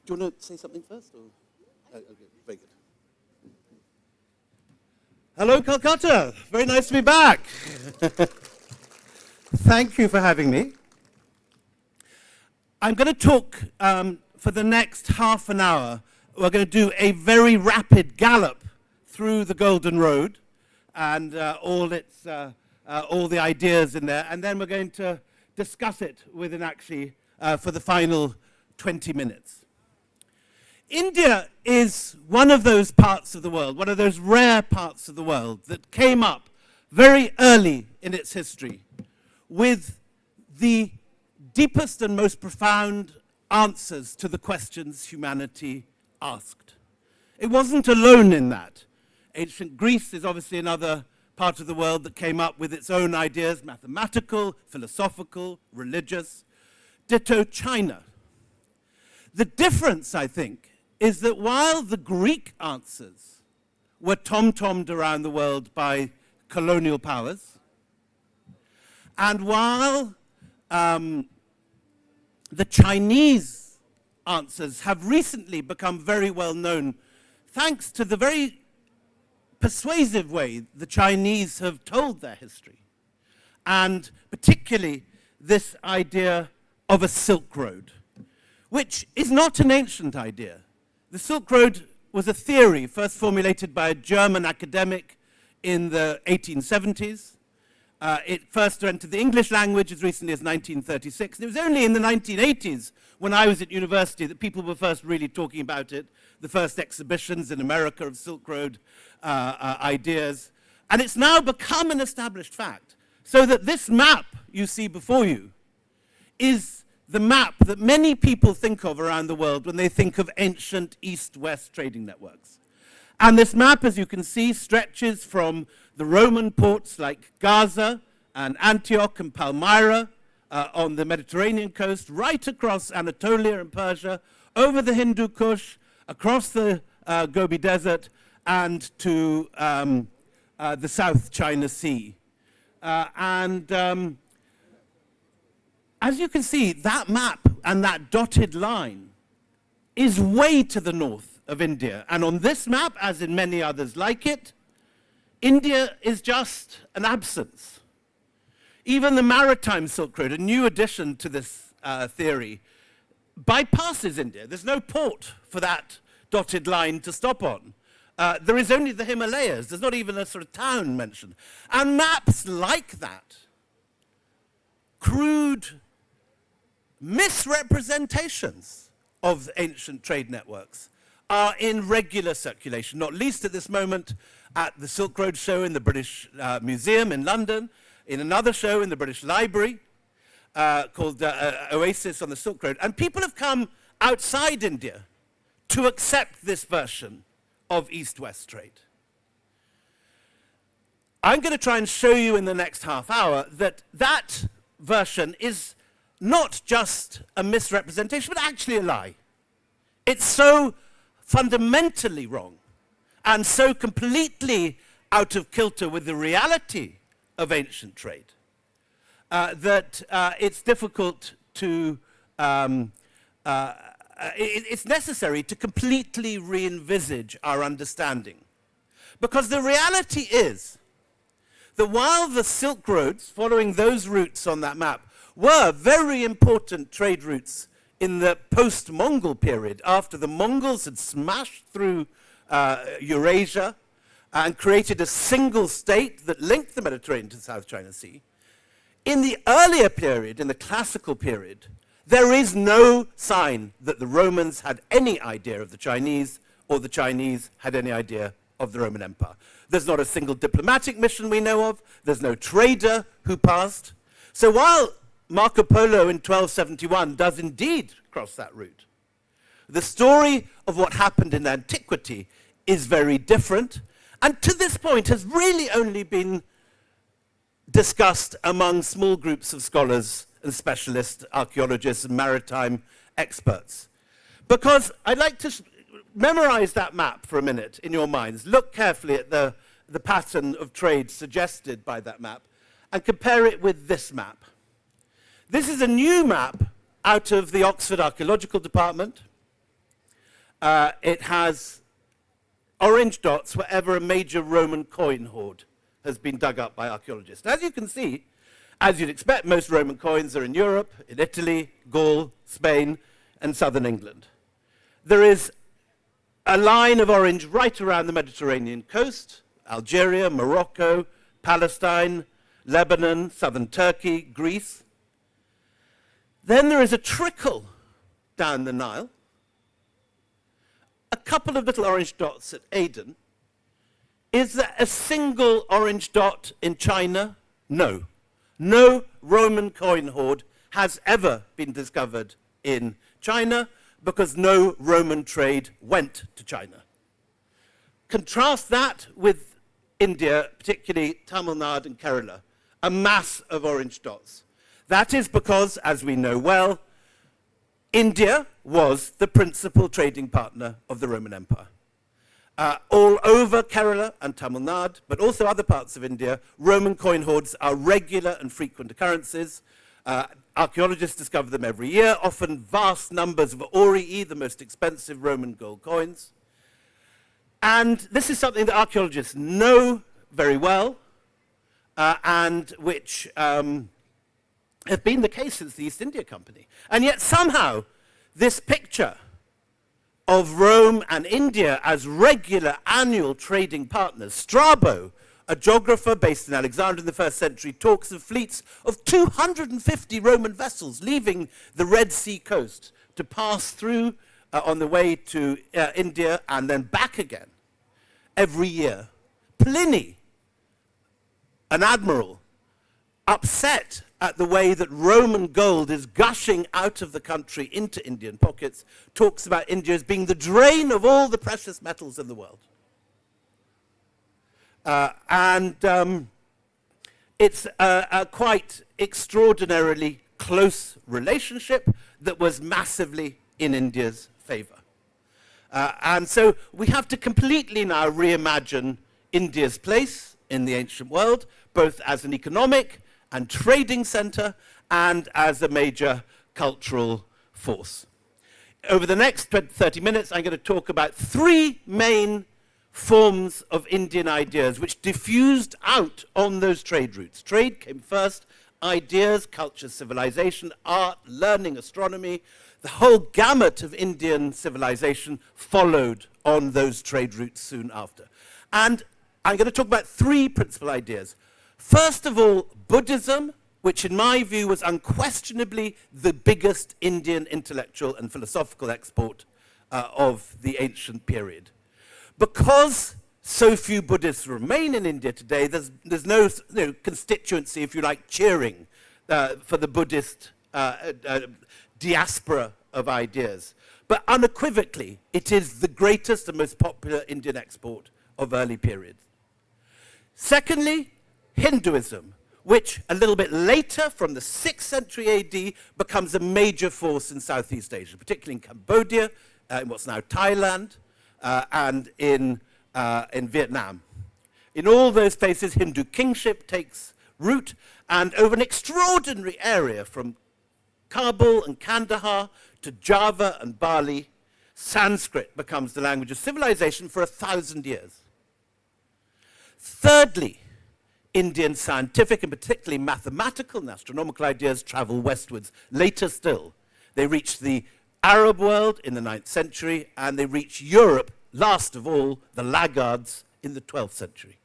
Do you want to say something first? Or? Okay, very good. Hello, Calcutta. Very nice to be back. Thank you for having me. I'm going to talk for the next half an hour. We're going to do a very rapid gallop through the Golden Road and all the ideas in there, and then we're going to discuss it with Inakshi for the final 20 minutes. India is one of those parts of the world, one of those rare parts of the world that came up very early in its history with the deepest and most profound answers to the questions humanity asked. It wasn't alone in that. Ancient Greece is obviously another part of the world that came up with its own ideas, mathematical, philosophical, religious. Ditto China. The difference, I think, is that while the Greek answers were tom-tommed around the world by colonial powers, and while the Chinese answers have recently become very well known, thanks to the very persuasive way the Chinese have told their history, and particularly this idea of a Silk Road, which is not an ancient idea. The Silk Road was a theory first formulated by a German academic in the 1870s. It first entered the English language as recently as 1936. And it was only in the 1980s, when I was at university, that people were first really talking about it, the first exhibitions in America of Silk Road ideas. And it's now become an established fact. So that this map you see before you is the map that many people think of around the world when they think of ancient East-West trading networks. And this map, as you can see, stretches from the Roman ports like Gaza and Antioch and Palmyra on the Mediterranean coast, right across Anatolia and Persia, over the Hindu Kush, across the Gobi Desert, and to the South China Sea. As you can see, that map and that dotted line is way to the north of India. And on this map, as in many others like it, India is just an absence. Even the maritime Silk Road, a new addition to this theory, bypasses India. There's no port for that dotted line to stop on. There is only the Himalayas. There's not even a sort of town mentioned. And maps like that, crude misrepresentations of ancient trade networks, are in regular circulation, not least at this moment at the Silk Road show in the British Museum in London, in another show in the British Library called Oasis on the Silk Road. And people have come outside India to accept this version of East-West trade. I'm going to try and show you in the next half hour that that version is not just a misrepresentation, but actually a lie. It's so fundamentally wrong and so completely out of kilter with the reality of ancient trade that it's difficult to, it's necessary to completely re-envisage our understanding. Because the reality is that while the Silk Roads, following those routes on that map, were very important trade routes in the post-Mongol period, after the Mongols had smashed through Eurasia and created a single state that linked the Mediterranean to the South China Sea. In the earlier period, in the classical period, there is no sign that the Romans had any idea of the Chinese, or the Chinese had any idea of the Roman Empire. There's not a single diplomatic mission we know of. There's no trader who passed. So while Marco Polo in 1271 does indeed cross that route, the story of what happened in antiquity is very different, and to this point has really only been discussed among small groups of scholars and specialist archaeologists and maritime experts. Because I'd like to memorize that map for a minute in your minds. Look carefully at the pattern of trade suggested by that map and compare it with this map. This is a new map out of the Oxford Archaeological Department. it has orange dots wherever a major Roman coin hoard has been dug up by archaeologists. As you can see, as you'd expect, most Roman coins are in Europe, in Italy, Gaul, Spain, and southern England. There is a line of orange right around the Mediterranean coast: Algeria, Morocco, Palestine, Lebanon, southern Turkey, Greece. Then there is a trickle down the Nile, a couple of little orange dots at Aden. Is there a single orange dot in China? No. No Roman coin hoard has ever been discovered in China because no Roman trade went to China. Contrast that with India, particularly Tamil Nadu and Kerala, a mass of orange dots. That is because, as we know well, India was the principal trading partner of the Roman Empire. All over Kerala and Tamil Nadu, but also other parts of India, Roman coin hoards are regular and frequent occurrences. Archaeologists discover them every year, often vast numbers of aurii, the most expensive Roman gold coins. And this is something that archaeologists know very well, and which have been the case since the East India Company. And yet somehow this picture of Rome and India as regular annual trading partners, Strabo, a geographer based in Alexandria in the 1st century, talks of fleets of 250 Roman vessels leaving the Red Sea coast to pass through on the way to India and then back again every year. Pliny, an admiral, upset at the way that Roman gold is gushing out of the country into Indian pockets, talks about India as being the drain of all the precious metals in the world. It's a quite extraordinarily close relationship that was massively in India's favor. And so we have to completely now reimagine India's place in the ancient world, both as an economic and trading center and as a major cultural force. Over the next 30 minutes, I'm going to talk about three main forms of Indian ideas which diffused out on those trade routes. Trade came first, ideas, culture, civilization, art, learning, astronomy, the whole gamut of Indian civilization followed on those trade routes soon after. And I'm going to talk about three principal ideas. First of all, Buddhism, which in my view was unquestionably the biggest Indian intellectual and philosophical export of the ancient period. Because so few Buddhists remain in India today, there's no constituency, if you like, cheering for the Buddhist diaspora of ideas. But unequivocally, it is the greatest and most popular Indian export of early periods. Secondly, Hinduism, which a little bit later, from the 6th century AD, becomes a major force in Southeast Asia, particularly in Cambodia, in what's now Thailand, and in Vietnam. In all those places, Hindu kingship takes root, and over an extraordinary area from Kabul and Kandahar to Java and Bali, Sanskrit becomes the language of civilization for 1,000 years. Thirdly, Indian scientific and particularly mathematical and astronomical ideas travel westwards. Later still, they reach the Arab world in the 9th century, and they reach Europe, last of all, the laggards, in the 12th century.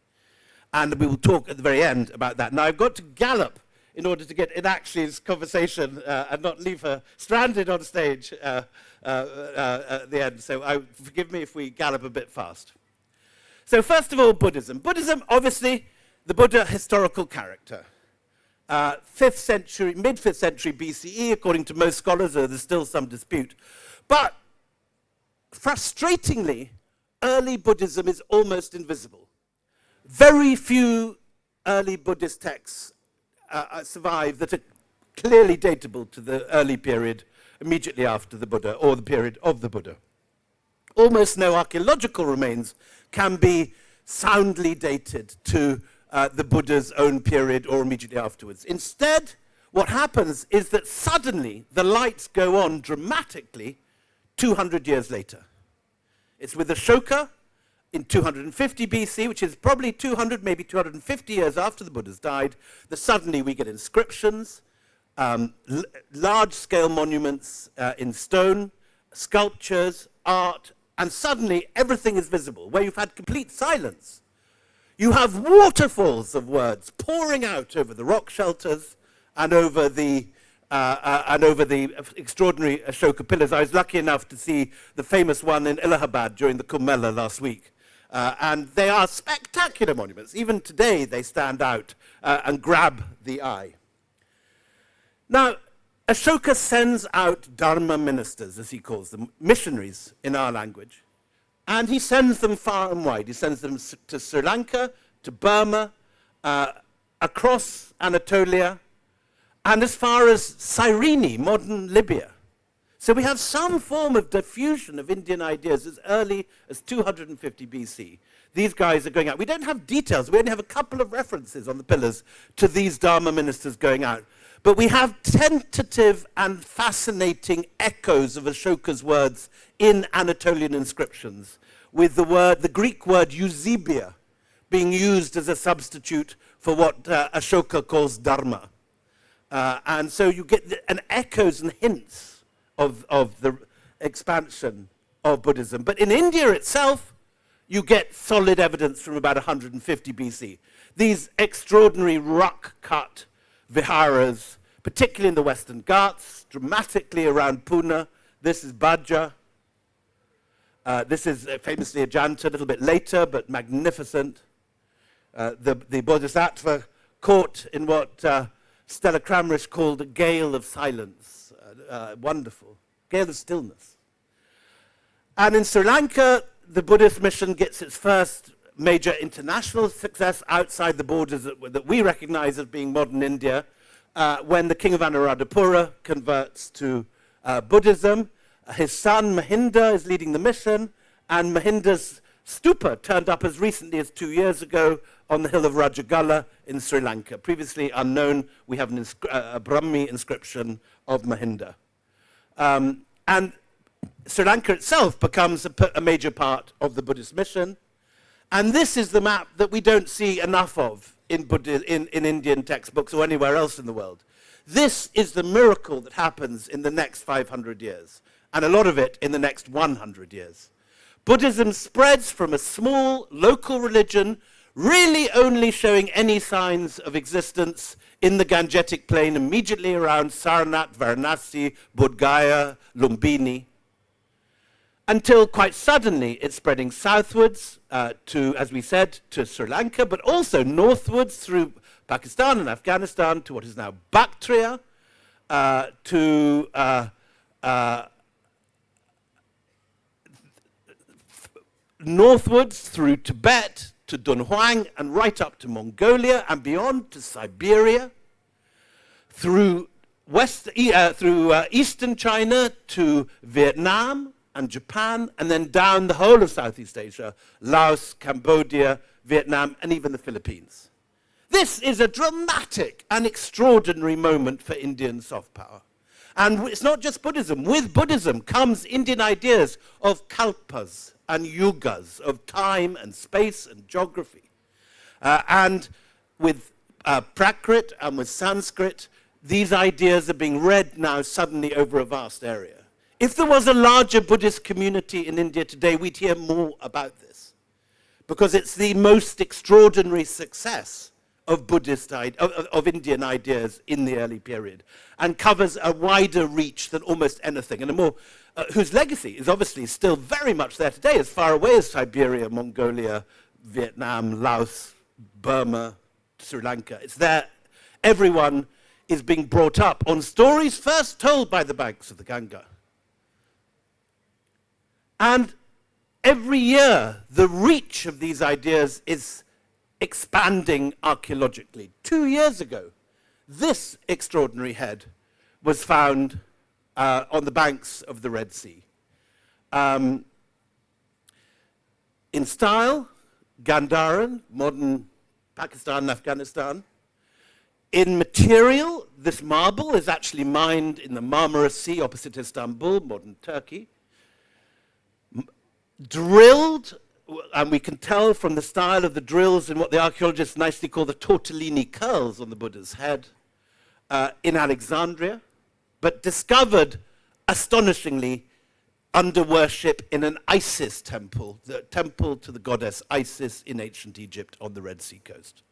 And we will talk at the very end about that. Now, I've got to gallop in order to get Inakshi's conversation and not leave her stranded on stage at the end. So forgive me if we gallop a bit fast. So first of all, Buddhism. Buddhism, obviously, the Buddha historical character. 5th century, mid-5th century BCE, according to most scholars, there's still some dispute. But frustratingly, early Buddhism is almost invisible. Very few early Buddhist texts survive that are clearly datable to the early period immediately after the Buddha, or the period of the Buddha. Almost no archaeological remains can be soundly dated to the Buddha's own period or immediately afterwards. Instead, what happens is that suddenly the lights go on dramatically 200 years later. It's with Ashoka in 250 BC, which is probably 200, maybe 250 years after the Buddha's died, that suddenly we get inscriptions, large-scale monuments in stone, sculptures, art, and suddenly everything is visible, where you've had complete silence. You have waterfalls of words pouring out over the rock shelters and over the extraordinary Ashoka pillars. I was lucky enough to see the famous one in Allahabad during the Kumbh Mela last week. And they are spectacular monuments. Even today, they stand out and grab the eye. Now, Ashoka sends out Dharma ministers, as he calls them, missionaries in our language. And he sends them far and wide. He sends them to Sri Lanka, to Burma, across Anatolia, and as far as Cyrene, modern Libya. So we have some form of diffusion of Indian ideas as early as 250 BC. These guys are going out. We don't have details. We only have a couple of references on the pillars to these Dharma ministers going out. But we have tentative and fascinating echoes of Ashoka's words in Anatolian inscriptions, with the Greek word Eusebia being used as a substitute for what Ashoka calls Dharma. And so you get an echoes and hints of the expansion of Buddhism. But in India itself, you get solid evidence from about 150 BC. These extraordinary rock-cut viharas, particularly in the Western Ghats, dramatically around Pune. This is Bhaja. This is famously Ajanta, a little bit later, but magnificent. The Bodhisattva caught in what Stella Kramrisch called a gale of silence. Wonderful. Gale of stillness. And in Sri Lanka, the Buddhist mission gets its first major international success outside the borders that we recognize as being modern India, when the king of Anuradhapura converts to Buddhism. His son Mahinda is leading the mission, and Mahinda's stupa turned up as recently as 2 years ago on the hill of Rajagala in Sri Lanka. Previously unknown, we have a Brahmi inscription of Mahinda. And Sri Lanka itself becomes a major part of the Buddhist mission. And this is the map that we don't see enough of in Indian textbooks or anywhere else in the world. This is the miracle that happens in the next 500 years, and a lot of it in the next 100 years. Buddhism spreads from a small local religion, really only showing any signs of existence in the Gangetic plain immediately around Sarnath, Varanasi, Bodh Gaya, Lumbini, until quite suddenly it's spreading southwards to, as we said, to Sri Lanka, but also northwards through Pakistan and Afghanistan to what is now Bactria, northwards through Tibet to Dunhuang and right up to Mongolia and beyond to Siberia, through eastern China to Vietnam and Japan, and then down the whole of Southeast Asia, Laos, Cambodia, Vietnam, and even the Philippines. This is a dramatic and extraordinary moment for Indian soft power. And it's not just Buddhism. With Buddhism comes Indian ideas of kalpas and yugas, of time and space and geography. And with Prakrit and with Sanskrit, these ideas are being read now suddenly over a vast area. If there was a larger Buddhist community in India today, we'd hear more about this, because it's the most extraordinary success of of Indian ideas in the early period, and covers a wider reach than almost anything, and a more whose legacy is obviously still very much there today, as far away as Siberia, Mongolia, Vietnam, Laos, Burma, Sri Lanka. It's there. Everyone is being brought up on stories first told by the banks of the Ganga. And every year, the reach of these ideas is expanding archaeologically. 2 years ago, this extraordinary head was found on the banks of the Red Sea. In style, Gandharan, modern Pakistan and Afghanistan. In material, this marble is actually mined in the Marmara Sea opposite Istanbul, modern Turkey. drilled, and we can tell from the style of the drills in what the archaeologists nicely call the tortellini curls on the Buddha's head, in Alexandria, but discovered, astonishingly, under worship in an Isis temple, the temple to the goddess Isis in ancient Egypt on the Red Sea coast.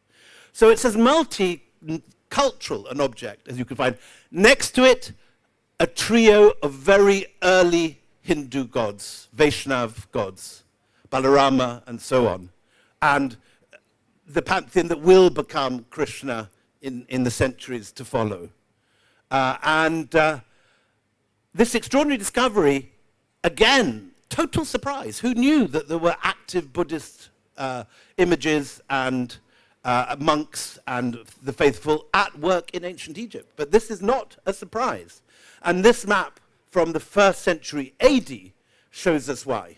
So it's as multicultural an object as you can find. Next to it, a trio of very early Hindu gods, Vaishnav gods, Balarama and so on, and the pantheon that will become Krishna in the centuries to follow. This extraordinary discovery, again, total surprise. Who knew that there were active Buddhist images and monks and the faithful at work in ancient Egypt? But this is not a surprise. And this map from the 1st century AD shows us why.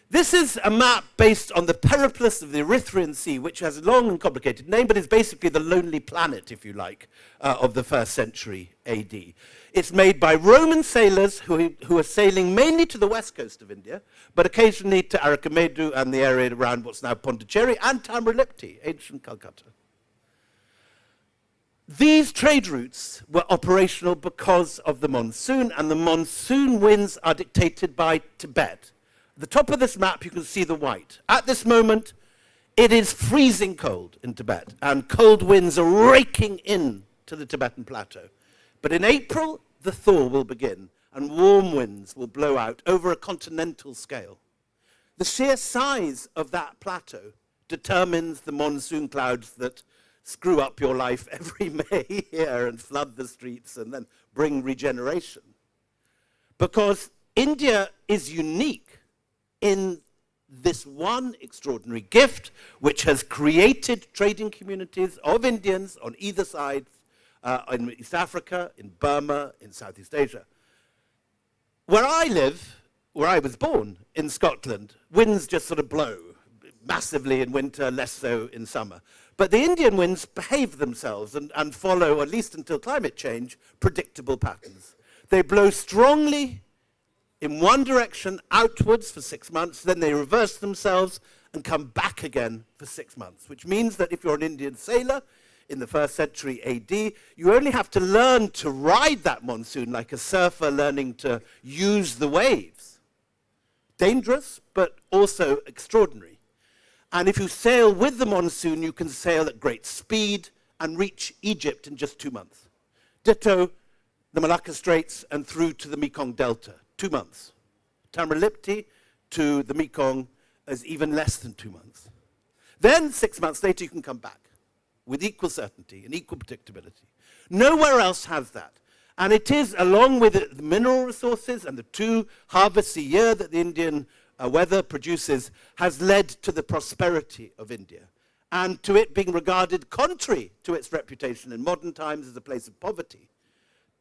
This is a map based on the periplus of the Erythraean Sea, which has a long and complicated name, but is basically the Lonely Planet, if you like, of the 1st century AD. It's made by Roman sailors who are sailing mainly to the west coast of India, but occasionally to Arikamedu and the area around what's now Pondicherry and Tamrilipti, ancient Calcutta. These trade routes were operational because of the monsoon, and the monsoon winds are dictated by Tibet. At the top of this map, you can see the white. At this moment, it is freezing cold in Tibet, and cold winds are raking in to the Tibetan plateau. But in April, the thaw will begin, and warm winds will blow out over a continental scale. The sheer size of that plateau determines the monsoon clouds that screw up your life every May here and flood the streets and then bring regeneration. Because India is unique in this one extraordinary gift, which has created trading communities of Indians on either side, in East Africa, in Burma, in Southeast Asia. Where I live, where I was born, in Scotland, winds just sort of blow massively in winter, less so in summer. But the Indian winds behave themselves and follow, at least until climate change, predictable patterns. They blow strongly in one direction outwards for 6 months, then they reverse themselves and come back again for 6 months, which means that if you're an Indian sailor in the 1st century AD, you only have to learn to ride that monsoon like a surfer learning to use the waves. Dangerous, but also extraordinary. And if you sail with the monsoon, you can sail at great speed and reach Egypt in just 2 months. Ditto the Malacca Straits and through to the Mekong Delta. 2 months. Tamrilipti to the Mekong is even less than 2 months. Then 6 months later you can come back with equal certainty and equal predictability. Nowhere else has that. And it is, along with the mineral resources and the 2 harvests a year that the Indian weather produces, has led to the prosperity of India and to it being regarded, contrary to its reputation in modern times, as a place of poverty,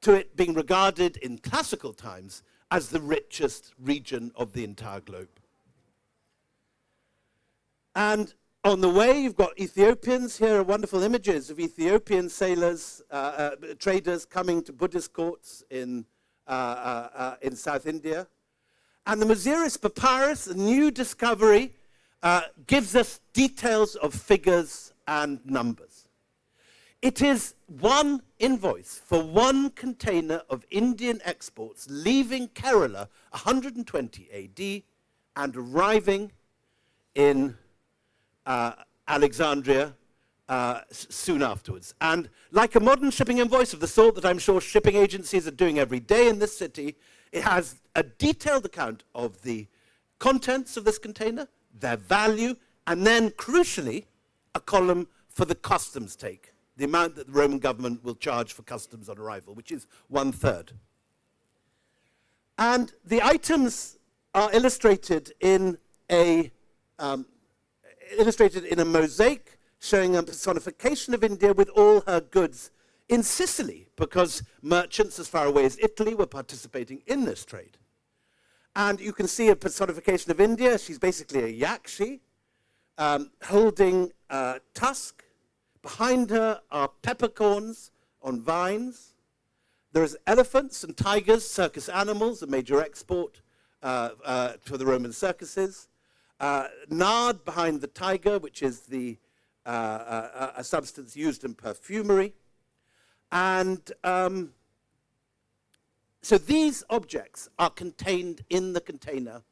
to it being regarded in classical times as the richest region of the entire globe. And on the way, you've got Ethiopians. Here are wonderful images of Ethiopian sailors, traders coming to Buddhist courts in South India. And the Mosiris Papyrus, a new discovery, gives us details of figures and numbers. It is one invoice for one container of Indian exports leaving Kerala 120 AD and arriving in Alexandria soon afterwards. And like a modern shipping invoice of the sort that I'm sure shipping agencies are doing every day in this city, it has a detailed account of the contents of this container, their value, and then, crucially, a column for the customs take, the amount that the Roman government will charge for customs on arrival, which is 1/3. And the items are illustrated in a mosaic showing a personification of India with all her goods in Sicily, because merchants as far away as Italy were participating in this trade. And you can see a personification of India. She's basically a yakshi, holding a tusk. Behind her are peppercorns on vines. There's elephants and tigers, circus animals, a major export for the Roman circuses, nard behind the tiger, which is a substance used in perfumery. And so these objects are contained in the container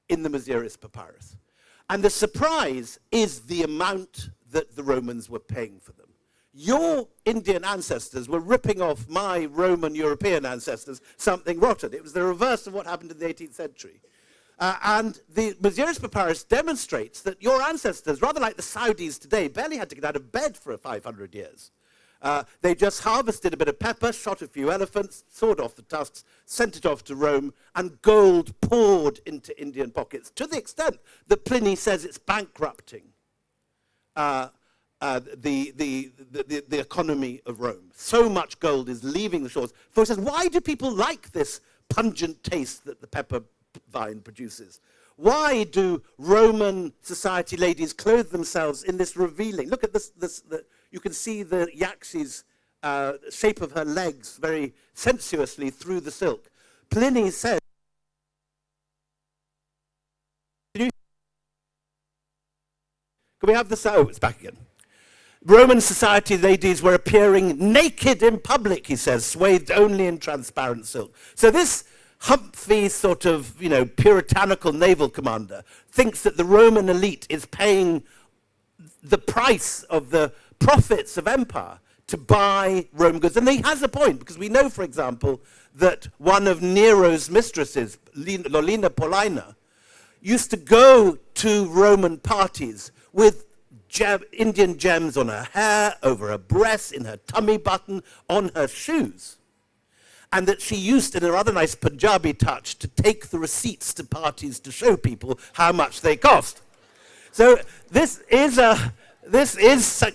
in the Maziris papyrus. And the surprise is the amount that the Romans were paying for them. Your Indian ancestors were ripping off my Roman European ancestors something rotten. It was the reverse of what happened in the 18th century. And the Maziris papyrus demonstrates that your ancestors, rather like the Saudis today, barely had to get out of bed for 500 years. They just harvested a bit of pepper, shot a few elephants, sawed off the tusks, sent it off to Rome, and gold poured into Indian pockets, to the extent that Pliny says it's bankrupting the economy of Rome. So much gold is leaving the shores. For he says, why do people like this pungent taste that the pepper vine produces? Why do Roman society ladies clothe themselves in this revealing? Look at this. You can see the Yakshi's shape of her legs very sensuously through the silk. Pliny says, can we have this? Oh, it's back again. Roman society ladies were appearing naked in public, he says, swathed only in transparent silk. So this humpy sort of, puritanical naval commander thinks that the Roman elite is paying the price of the profits of empire to buy Roman goods. And he has a point, because we know, for example, that one of Nero's mistresses, Lolina Paulina, used to go to Roman parties with Indian gems on her hair, over her breasts, in her tummy button, on her shoes. And that she used, in a rather nice Punjabi touch, to take the receipts to parties to show people how much they cost. So this is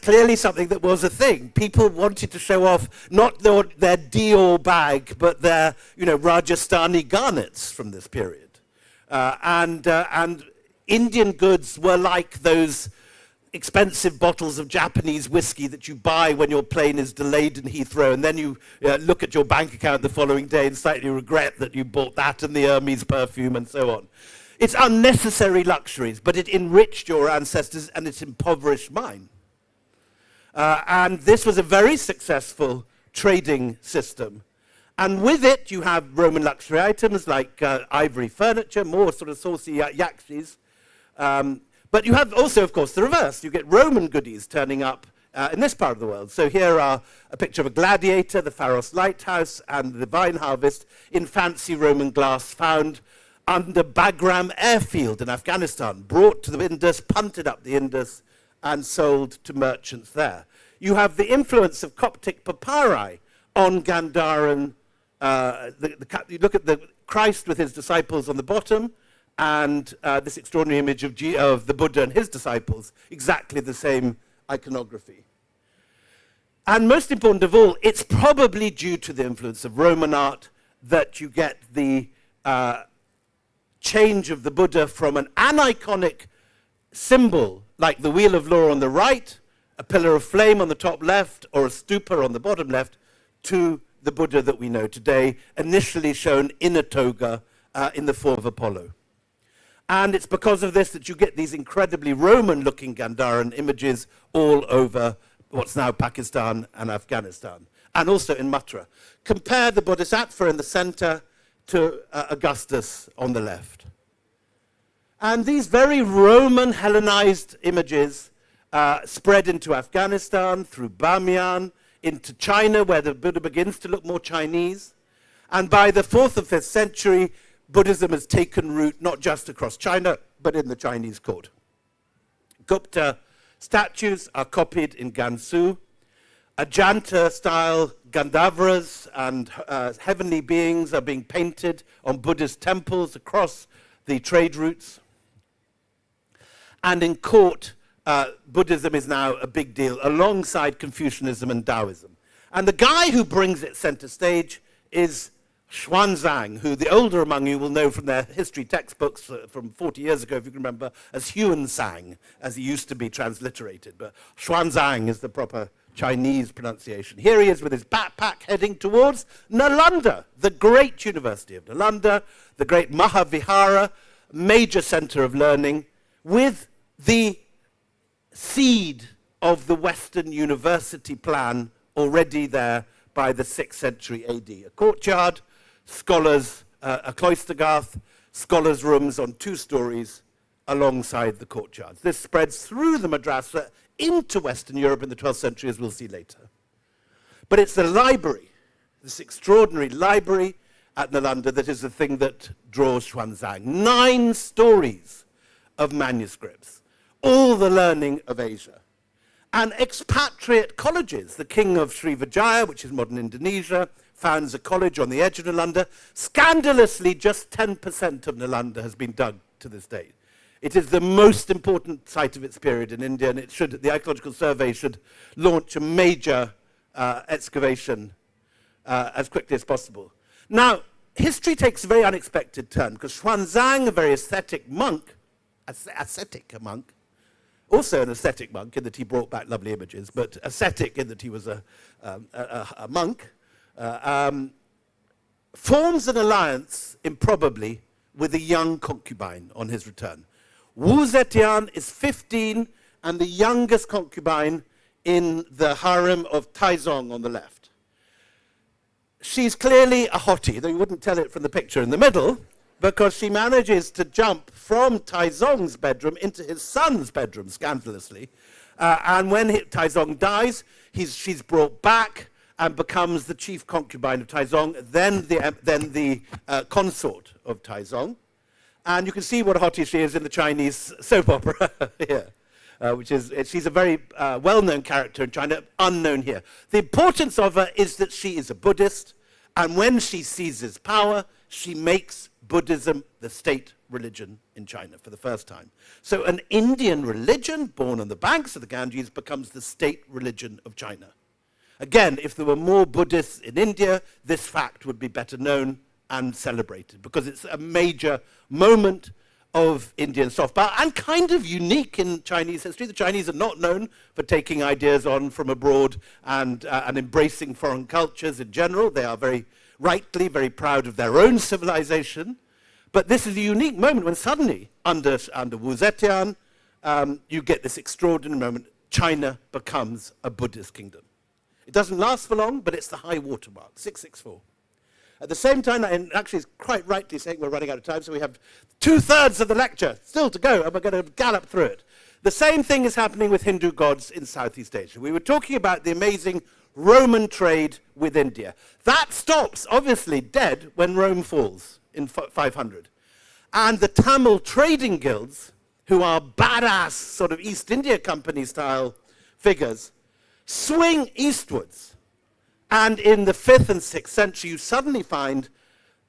clearly something that was a thing. People wanted to show off not their Dior bag, but their Rajasthani garnets from this period. And Indian goods were like those expensive bottles of Japanese whiskey that you buy when your plane is delayed in Heathrow, and then you look at your bank account the following day and slightly regret that you bought that and the Hermes perfume and so on. It's unnecessary luxuries, but it enriched your ancestors and it impoverished mine. And this was a very successful trading system. And with it, you have Roman luxury items like ivory furniture, more sort of saucy yakshis. But you have also, of course, the reverse. You get Roman goodies turning up in this part of the world. So here are a picture of a gladiator, the Pharos lighthouse, and the vine harvest in fancy Roman glass found under Bagram airfield in Afghanistan, brought to the Indus, punted up the Indus, and sold to merchants there. You have the influence of Coptic papyri on Gandharan. You look at the Christ with his disciples on the bottom, and this extraordinary image of the Buddha and his disciples, exactly the same iconography. And most important of all, it's probably due to the influence of Roman art that you get the change of the Buddha from an aniconic symbol, like the Wheel of Law on the right, a pillar of flame on the top left, or a stupa on the bottom left, to the Buddha that we know today, initially shown in a toga in the form of Apollo. And it's because of this that you get these incredibly Roman-looking Gandharan images all over what's now Pakistan and Afghanistan, and also in Mathura. Compare the Bodhisattva in the center to Augustus on the left. And these very Roman Hellenized images spread into Afghanistan, through Bamiyan, into China, where the Buddha begins to look more Chinese. And by the 4th and 5th century, Buddhism has taken root not just across China, but in the Chinese court. Gupta statues are copied in Gansu. Ajanta-style Gandharvas and heavenly beings are being painted on Buddhist temples across the trade routes. And in court, Buddhism is now a big deal, alongside Confucianism and Taoism. And the guy who brings it center stage is Xuanzang, who the older among you will know from their history textbooks from 40 years ago, if you can remember, as Huansang, as he used to be transliterated. But Xuanzang is the proper Chinese pronunciation. Here he is with his backpack heading towards Nalanda, the great University of Nalanda, the great Mahavihara, major center of learning, with the seed of the Western university plan already there by the 6th century AD. A courtyard, scholars, a cloister garth, scholars' rooms on 2 stories alongside the courtyards. This spreads through the madrasa into Western Europe in the 12th century, as we'll see later. But it's the library, this extraordinary library at Nalanda, that is the thing that draws Xuanzang. 9 stories of manuscripts, all the learning of Asia. And expatriate colleges. The king of Srivijaya, which is modern Indonesia, founds a college on the edge of Nalanda. Scandalously, just 10% of Nalanda has been dug to this date. It is the most important site of its period in India, and the Archaeological Survey should launch a major excavation as quickly as possible. Now, history takes a very unexpected turn, because Xuanzang, a very ascetic monk, also an ascetic monk in that he brought back lovely images, but ascetic in that he was a monk, forms an alliance, improbably, with a young concubine on his return. Wu Zetian is 15 and the youngest concubine in the harem of Taizong on the left. She's clearly a hottie, though you wouldn't tell it from the picture in the middle, because she manages to jump from Taizong's bedroom into his son's bedroom, scandalously. And when Taizong dies, she's brought back and becomes the chief concubine of Taizong, then the consort of Taizong. And you can see what a hottie she is in the Chinese soap opera here, she's a very well-known character in China, unknown here. The importance of her is that she is a Buddhist, and when she seizes power, she makes Buddhism the state religion in China for the first time. So an Indian religion born on the banks of the Ganges becomes the state religion of China. Again, if there were more Buddhists in India, this fact would be better known and celebrated, because it's a major moment of Indian soft power and kind of unique in Chinese history. The Chinese are not known for taking ideas on from abroad and embracing foreign cultures in general. They are very rightly very proud of their own civilization. But this is a unique moment when suddenly, under Wu Zetian, you get this extraordinary moment. China becomes a Buddhist kingdom. It doesn't last for long, but it's the high watermark, 664. At the same time, and actually it's quite rightly saying we're running out of time, so we have 2/3 of the lecture still to go, and we're going to gallop through it. The same thing is happening with Hindu gods in Southeast Asia. We were talking about the amazing Roman trade with India. That stops, obviously, dead when Rome falls in 500. And the Tamil trading guilds, who are badass sort of East India Company style figures, swing eastwards. And in the 5th and 6th century, you suddenly find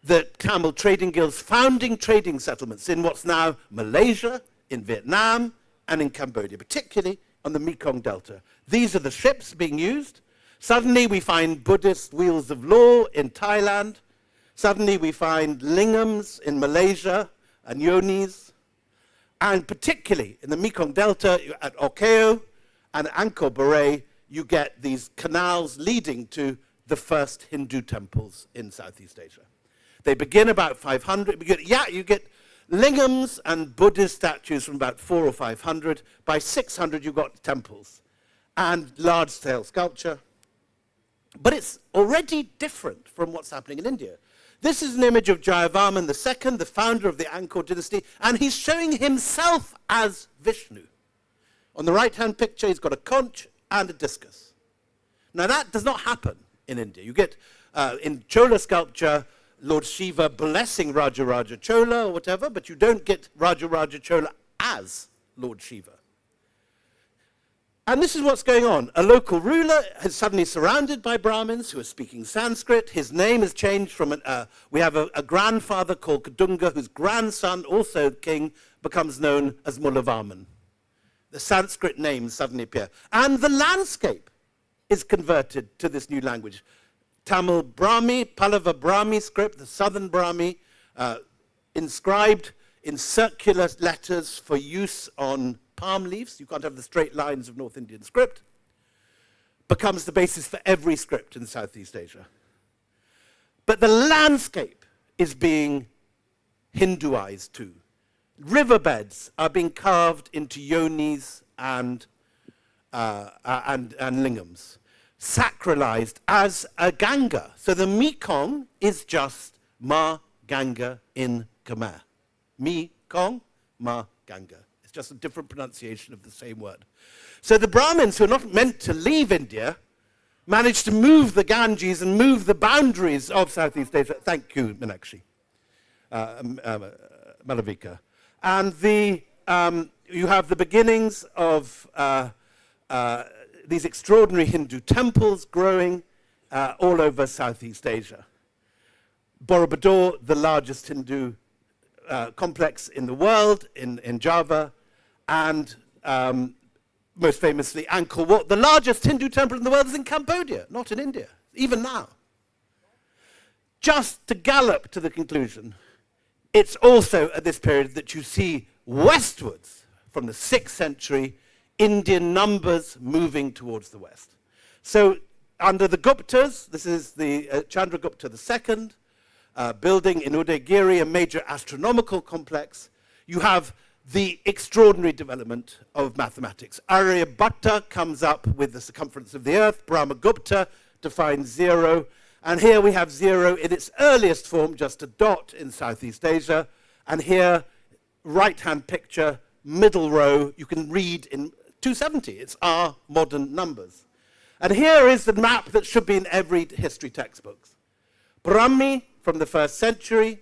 the Tamil trading guilds founding trading settlements in what's now Malaysia, in Vietnam, and in Cambodia, particularly on the Mekong Delta. These are the ships being used. Suddenly we find Buddhist wheels of law in Thailand. Suddenly we find lingams in Malaysia and yonis. And particularly in the Mekong Delta at Okeo and Angkor Borei, you get these canals leading to the first Hindu temples in Southeast Asia. They begin about 500. You get lingams and Buddhist statues from about 400 or 500. By 600, you've got temples and large-scale sculpture. But it's already different from what's happening in India. This is an image of Jayavarman II, the founder of the Angkor dynasty, and he's showing himself as Vishnu. On the right-hand picture, he's got a conch and a discus. Now, that does not happen in India. You get, in Chola sculpture, Lord Shiva blessing Raja Chola or whatever, but you don't get Raja Chola as Lord Shiva. And this is what's going on. A local ruler is suddenly surrounded by Brahmins who are speaking Sanskrit. His name has changed from, we have a grandfather called Kadunga, whose grandson, also king, becomes known as Mullavarman. The Sanskrit names suddenly appear. And the landscape is converted to this new language. Tamil Brahmi, Pallava Brahmi script, the southern Brahmi, inscribed in circular letters for use on palm leaves. You can't have the straight lines of North Indian script. Becomes the basis for every script in Southeast Asia. But the landscape is being Hinduized too. Riverbeds are being carved into yonis and lingams, sacralized as a Ganga. So the Mekong is just Ma Ganga in Khmer. Mekong, Ma Ganga. It's just a different pronunciation of the same word. So the Brahmins, who are not meant to leave India, managed to move the Ganges and move the boundaries of Southeast Asia. Thank you, Inakshi. Malavika. And you have the beginnings of these extraordinary Hindu temples growing all over Southeast Asia. Borobudur, the largest Hindu complex in the world, in Java, and most famously Angkor Wat. The largest Hindu temple in the world is in Cambodia, not in India, even now. Just to gallop to the conclusion, it's also at this period that you see westwards, from the 6th century, Indian numbers moving towards the west. So under the Guptas, this is the Chandragupta II, building in Udaygiri, a major astronomical complex, you have the extraordinary development of mathematics. Aryabhatta comes up with the circumference of the Earth, Brahmagupta defines zero, and here we have zero in its earliest form, just a dot in Southeast Asia, and here, right-hand picture, middle row, you can read in 270, it's our modern numbers. And here is the map that should be in every history textbooks. Brahmi from the 1st century,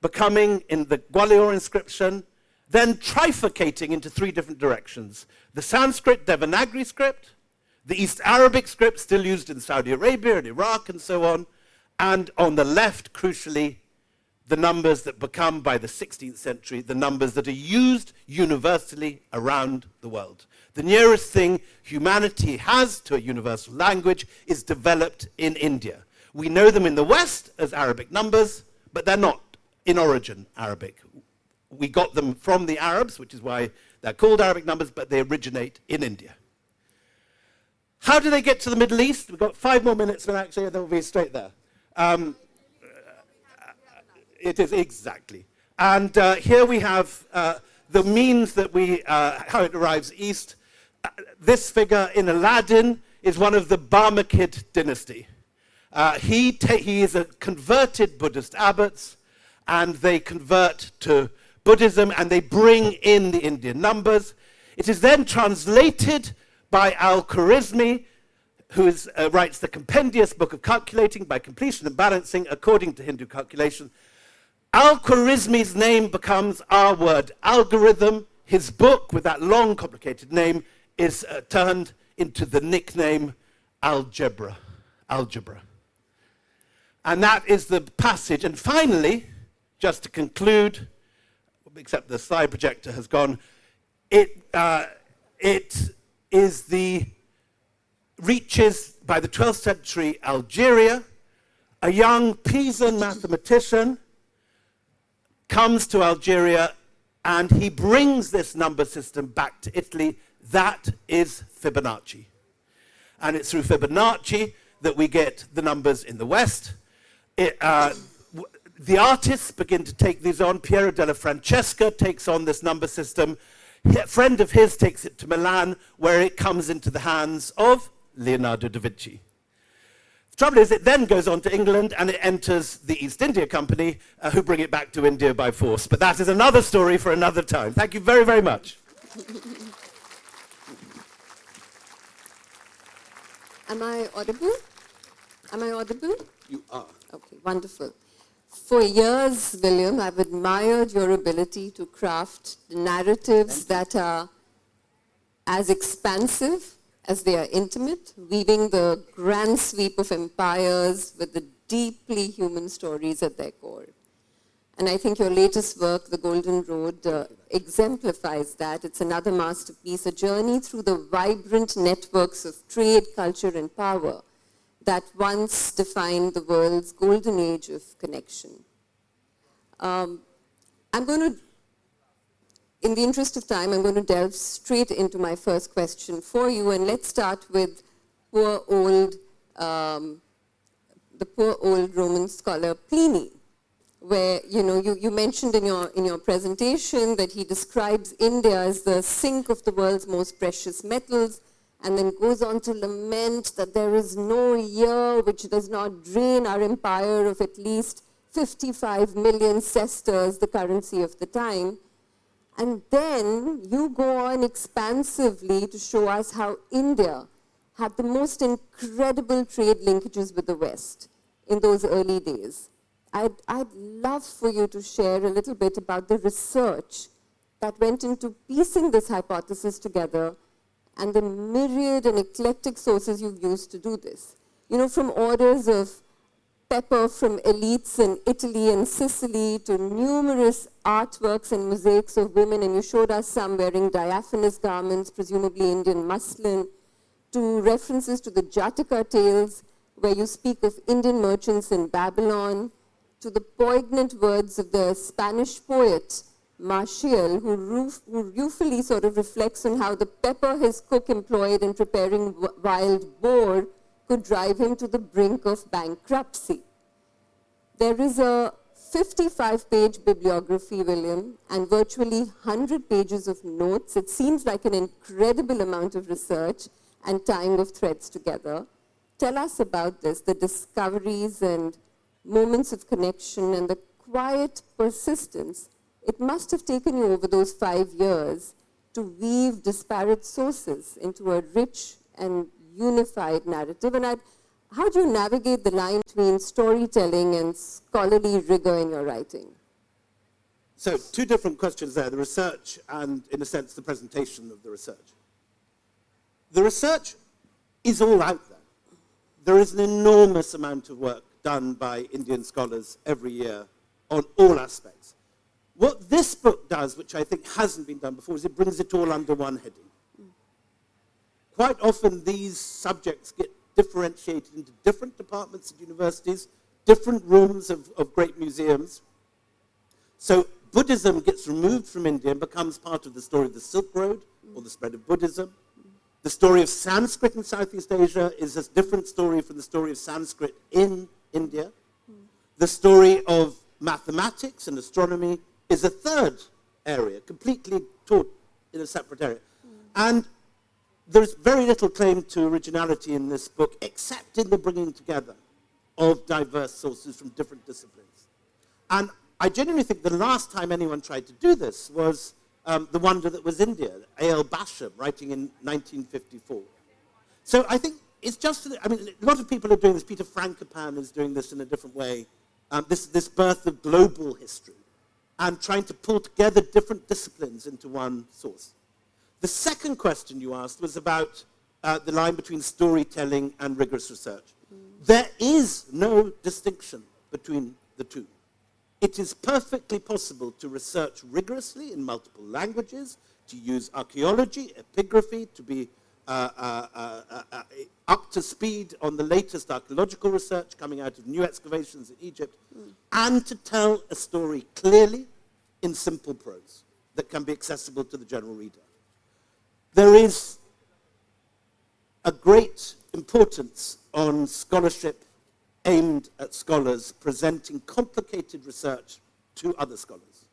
becoming in the Gwalior inscription, then trifurcating into 3 different directions. The Sanskrit Devanagari script, the East Arabic script still used in Saudi Arabia and Iraq and so on, and on the left, crucially, the numbers that become, by the 16th century, the numbers that are used universally around the world. The nearest thing humanity has to a universal language is developed in India. We know them in the West as Arabic numbers, but they're not in origin Arabic. We got them from the Arabs, which is why they're called Arabic numbers, but they originate in India. How do they get to the Middle East? We've got 5 more minutes, but actually they'll be straight there. It is exactly. And here we have the means that how it arrives east. This figure in Aladdin is one of the Barmakid dynasty. He is a converted Buddhist abbots, and they convert to Buddhism, and they bring in the Indian numbers. It is then translated by Al-Khwarizmi, who writes the compendious book of calculating by completion and balancing according to Hindu calculation. Al-Khwarizmi's name becomes our word algorithm. His book, with that long, complicated name, is turned into the nickname algebra. And that is the passage. And finally, just to conclude, except the slide projector has gone, it reaches, by the 12th century, Algeria. A young Pisan mathematician comes to Algeria, and he brings this number system back to Italy. That is Fibonacci. And it's through Fibonacci that we get the numbers in the West. The artists begin to take these on. Piero della Francesca takes on this number system. A friend of his takes it to Milan, where it comes into the hands of Leonardo da Vinci. The trouble is, it then goes on to England, and it enters the East India Company, who bring it back to India by force. But that is another story for another time. Thank you very, very much. Am I audible? Am I audible? You are. Okay, wonderful. For years, William, I've admired your ability to craft narratives that are as expansive as they are intimate, weaving the grand sweep of empires with the deeply human stories at their core. And I think your latest work, The Golden Road, exemplifies that. It's another masterpiece, a journey through the vibrant networks of trade, culture, and power that once defined the world's golden age of connection. I'm going to, in the interest of time, I'm going to delve straight into my first question for you, and let's start with poor old, the poor old Roman scholar Pliny, where you mentioned in your presentation that he describes India as the sink of the world's most precious metals, and then goes on to lament that there is no year which does not drain our empire of at least 55 million sesterces, the currency of the time. And then you go on expansively to show us how India had the most incredible trade linkages with the West in those early days. I'd love for you to share a little bit about the research that went into piecing this hypothesis together and the myriad and eclectic sources you've used to do this. From orders of pepper from elites in Italy and Sicily to numerous artworks and mosaics of women, and you showed us some wearing diaphanous garments, presumably Indian muslin, to references to the Jataka tales, where you speak of Indian merchants in Babylon, to the poignant words of the Spanish poet Martial, who ruefully sort of reflects on how the pepper his cook employed in preparing wild boar could drive him to the brink of bankruptcy. There is a 55-page bibliography, William, and virtually 100 pages of notes. It seems like an incredible amount of research and tying of threads together. Tell us about this, the discoveries and moments of connection and the quiet persistence it must have taken you over those 5 years to weave disparate sources into a rich and unified narrative. And how do you navigate the line between storytelling and scholarly rigor in your writing? So, two different questions there, the research and, in a sense, the presentation of the research. The research is all out there. There is an enormous amount of work done by Indian scholars every year on all aspects. What this book does, which I think hasn't been done before, is it brings it all under one heading. Quite often these subjects get differentiated into different departments at universities, different rooms of great museums. So Buddhism gets removed from India and becomes part of the story of the Silk Road or the spread of Buddhism. The story of Sanskrit in Southeast Asia is a different story from the story of Sanskrit in India. The story of mathematics and astronomy is a third area, completely taught in a separate area. And there's very little claim to originality in this book, except in the bringing together of diverse sources from different disciplines. And I genuinely think the last time anyone tried to do this was The Wonder That Was India, A.L. Basham, writing in 1954. So I think it's just, a lot of people are doing this. Peter Frankopan is doing this in a different way. This birth of global history, and trying to pull together different disciplines into one source. The second question you asked was about the line between storytelling and rigorous research. There is no distinction between the two. It is perfectly possible to research rigorously in multiple languages, to use archaeology, epigraphy, to be up to speed on the latest archaeological research coming out of new excavations in Egypt, and to tell a story clearly in simple prose that can be accessible to the general reader. There is a great importance on scholarship aimed at scholars presenting complicated research to other scholars.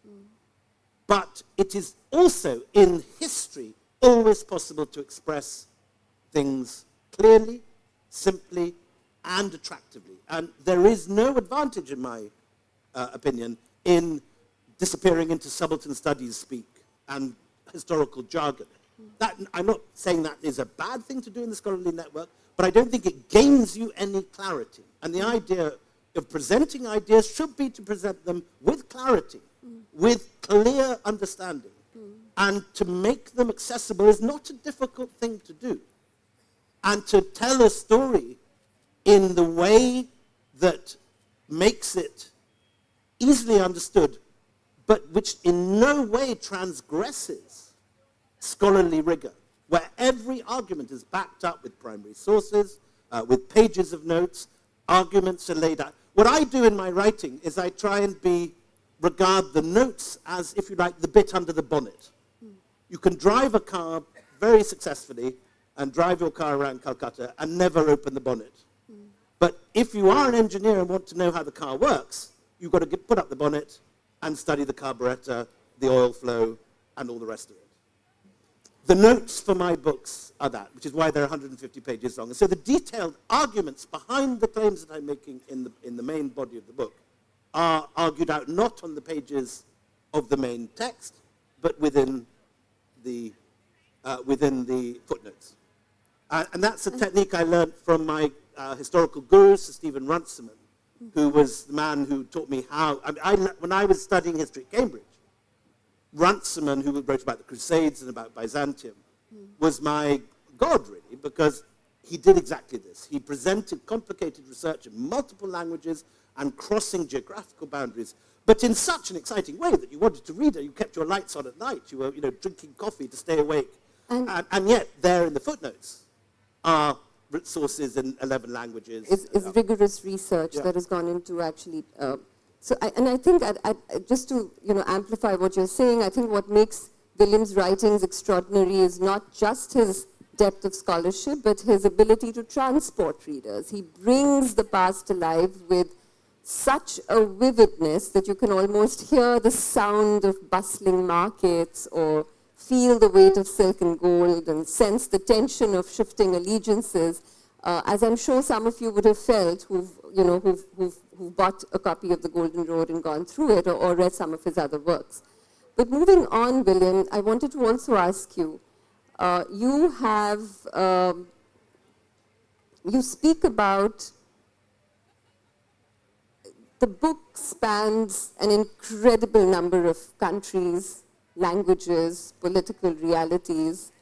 But it is also in history always possible to express things clearly, simply, and attractively. And there is no advantage, in my opinion, in disappearing into subaltern studies speak and historical jargon. I'm not saying that is a bad thing to do in the scholarly network, but I don't think it gains you any clarity. And the idea of presenting ideas should be to present them with clarity, with clear understanding. And to make them accessible is not a difficult thing to do. And to tell a story in the way that makes it easily understood, but which in no way transgresses scholarly rigor, where every argument is backed up with primary sources, with pages of notes. Arguments are laid out. What I do in my writing is I try and regard the notes as, if you like, the bit under the bonnet. You can drive a car very successfully and drive your car around Calcutta and never open the bonnet. But if you are an engineer and want to know how the car works, you've got to put up the bonnet and study the carburetor, the oil flow, and all the rest of it. The notes for my books are that, which is why they're 150 pages long. And so the detailed arguments behind the claims that I'm making in the main body of the book are argued out not on the pages of the main text, but within the footnotes. And that's a technique I learned from my historical guru, Sir Stephen Runciman, who was the man who taught me how. When I was studying history at Cambridge, Runciman, who wrote about the Crusades and about Byzantium, was my god, really, because he did exactly this. He presented complicated research in multiple languages and crossing geographical boundaries, but in such an exciting way that you wanted to read it. You kept your lights on at night. You were, drinking coffee to stay awake. And yet, there in the footnotes are sources in 11 languages. It's rigorous research that has gone into actually. I think just to amplify what you're saying, I think what makes William's writings extraordinary is not just his depth of scholarship, but his ability to transport readers. He brings the past alive with such a vividness that you can almost hear the sound of bustling markets or feel the weight of silk and gold and sense the tension of shifting allegiances, as I'm sure some of you would have felt who've bought a copy of The Golden Road and gone through it or read some of his other works. But moving on, William, I wanted to also ask you, you speak about the book spans an incredible number of countries, languages, political realities.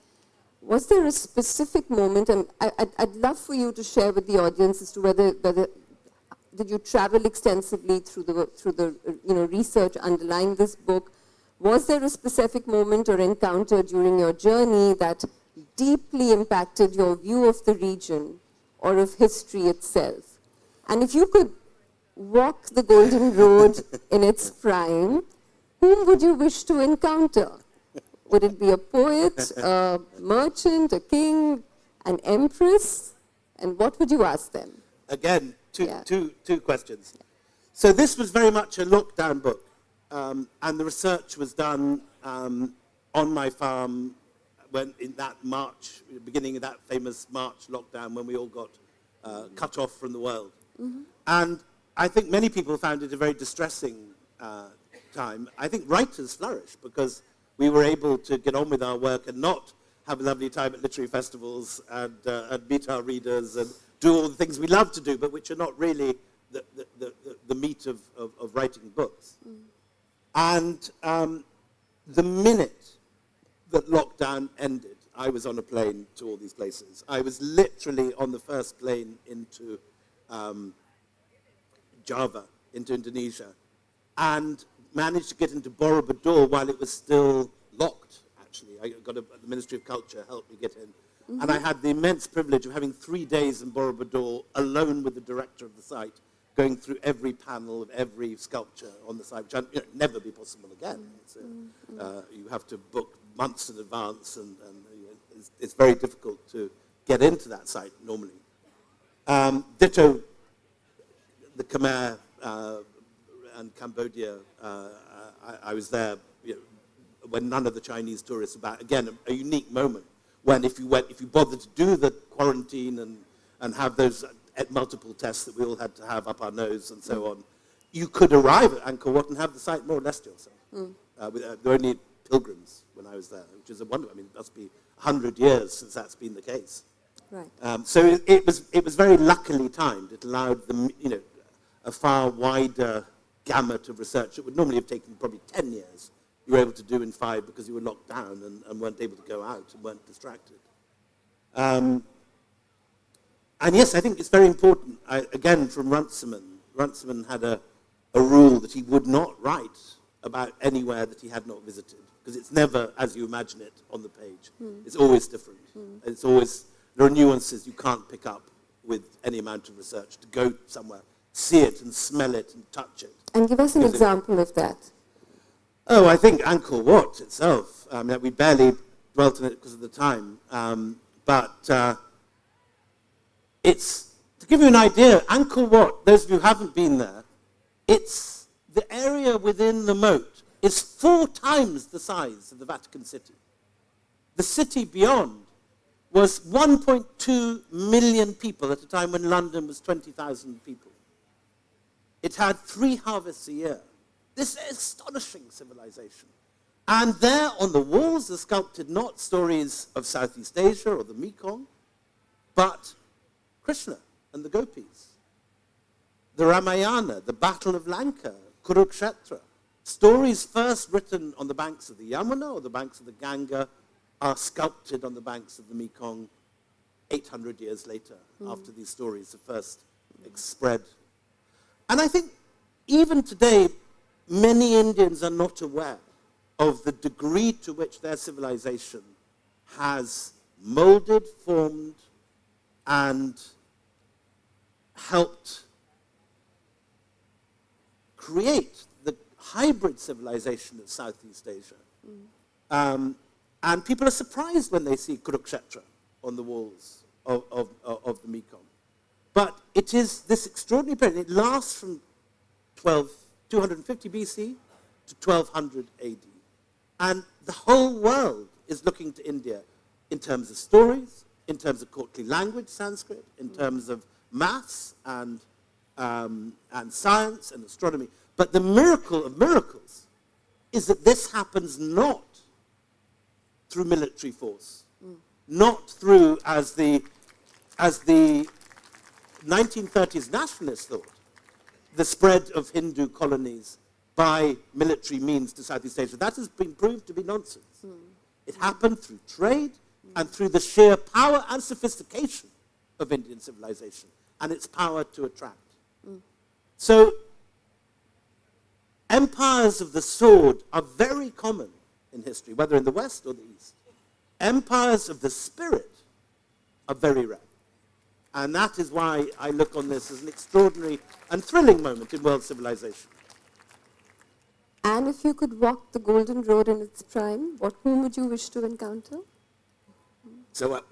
Was there a specific moment, and I'd love for you to share with the audience as to whether did you travel extensively through the research underlying this book? Was there a specific moment or encounter during your journey that deeply impacted your view of the region or of history itself? And if you could walk the Golden Road in its prime, whom would you wish to encounter? Would it be a poet, a merchant, a king, an empress? And what would you ask them? Again, two questions. So this was very much a lockdown book. And the research was done on my farm in that March, beginning of that famous March lockdown when we all got cut off from the world. Mm-hmm. And I think many people found it a very distressing time. I think writers flourished because we were able to get on with our work and not have a lovely time at literary festivals and meet our readers and do all the things we love to do, but which are not really the meat of writing books. Mm. And the minute that lockdown ended, I was on a plane to all these places. I was literally on the first plane into Java, into Indonesia, and managed to get into Borobudur while it was still locked, actually. I got the Ministry of Culture helped me get in. Mm-hmm. And I had the immense privilege of having 3 days in Borobudur alone with the director of the site, going through every panel of every sculpture on the site, which will never be possible again. So, you have to book months in advance, and it's very difficult to get into that site normally. Ditto the Khmer and Cambodia. I was there when none of the Chinese tourists were back. Again, a unique moment when if you bothered to do the quarantine and have those multiple tests that we all had to have up our nose and so on, you could arrive at Angkor Wat and have the site more or less to yourself. There were only pilgrims when I was there, which is a wonder. I mean, it must be 100 years since that's been the case. Right. So it was very luckily timed. It allowed them, a far wider gamut of research that would normally have taken probably 10 years. You were able to do in 5 because you were locked down and weren't able to go out and weren't distracted. And yes, I think it's very important. Again, from Runciman. Runciman had a rule that he would not write about anywhere that he had not visited, because it's never as you imagine it on the page. It's always different. There are nuances you can't pick up with any amount of research, to go somewhere, see it and smell it and touch it. And give us an Because example of that. Oh, I think Angkor Wat itself. We barely dwelt on it because of the time. But it's, to give you an idea, Angkor Wat, those of you who haven't been there, it's the area within the moat is 4 times the size of the Vatican City. The city beyond was 1.2 million people at a time when London was 20,000 people. It had 3 harvests a year. This astonishing civilization. And there on the walls are sculpted not stories of Southeast Asia or the Mekong, but Krishna and the gopis. The Ramayana, the Battle of Lanka, Kurukshetra. Stories first written on the banks of the Yamuna or the banks of the Ganga are sculpted on the banks of the Mekong 800 years later, after these stories are first spread. And I think even today, many Indians are not aware of the degree to which their civilization has molded, formed, and helped create the hybrid civilization of Southeast Asia. And people are surprised when they see Kurukshetra on the walls of the Mekong. But it is this extraordinary period. It lasts from 250 BC to 1200 AD. And the whole world is looking to India in terms of stories, in terms of courtly language, Sanskrit, in terms of maths and science and astronomy. But the miracle of miracles is that this happens not through military force, not through, as the 1930s nationalists thought, the spread of Hindu colonies by military means to Southeast Asia. That has been proved to be nonsense. It happened through trade and through the sheer power and sophistication of Indian civilization and its power to attract. So empires of the sword are very common in history, whether in the West or the East. Empires of the spirit are very rare. And that is why I look on this as an extraordinary and thrilling moment in world civilization. And if you could walk the Golden Road in its prime, whom would you wish to encounter? So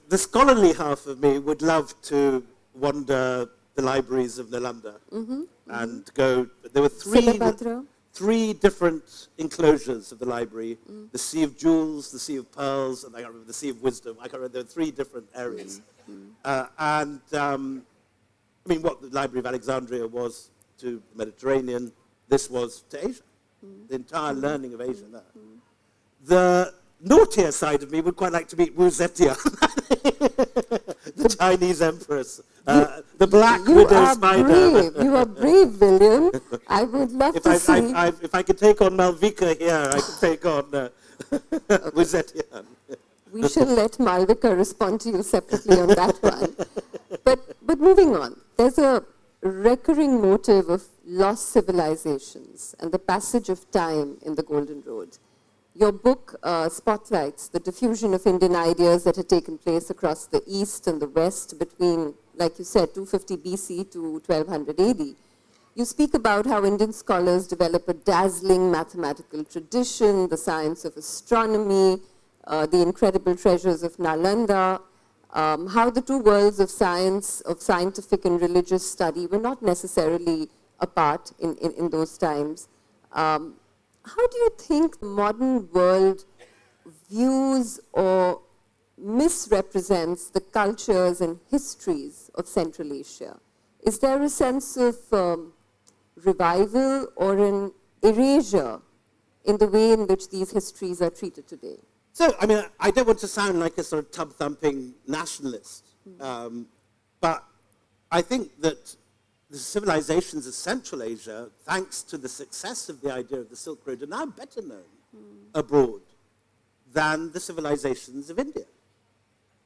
the scholarly half of me would love to wander the libraries of Nalanda and go. There were three different enclosures of the library: the Sea of Jewels, the Sea of Pearls, and I can't remember the Sea of Wisdom. I can't remember. There were 3 different areas. I mean, what the Library of Alexandria was to the Mediterranean, this was to Asia. The entire learning of Asia there. The naughtier side of me would quite like to meet Wu Zetian, the Chinese empress, the Black Widow spider. You are brave, William. I would love to see. If I could take on Malvika here, I could take on Wu Zetian. We shall let Malvika respond to you separately on that one. But moving on, there's a recurring motive of lost civilizations and the passage of time in the Golden Road. Your book spotlights the diffusion of Indian ideas that had taken place across the East and the West between, like you said, 250 BC to 1200 AD. You speak about how Indian scholars develop a dazzling mathematical tradition, the science of astronomy, the incredible treasures of Nalanda, how the two worlds of science, of scientific and religious study were not necessarily apart in those times. How do you think the modern world views or misrepresents the cultures and histories of Central Asia? Is there a sense of revival or an erasure in the way in which these histories are treated today? So, I mean, I don't want to sound like a sort of tub-thumping nationalist, but I think that the civilizations of Central Asia, thanks to the success of the idea of the Silk Road, are now better known abroad than the civilizations of India.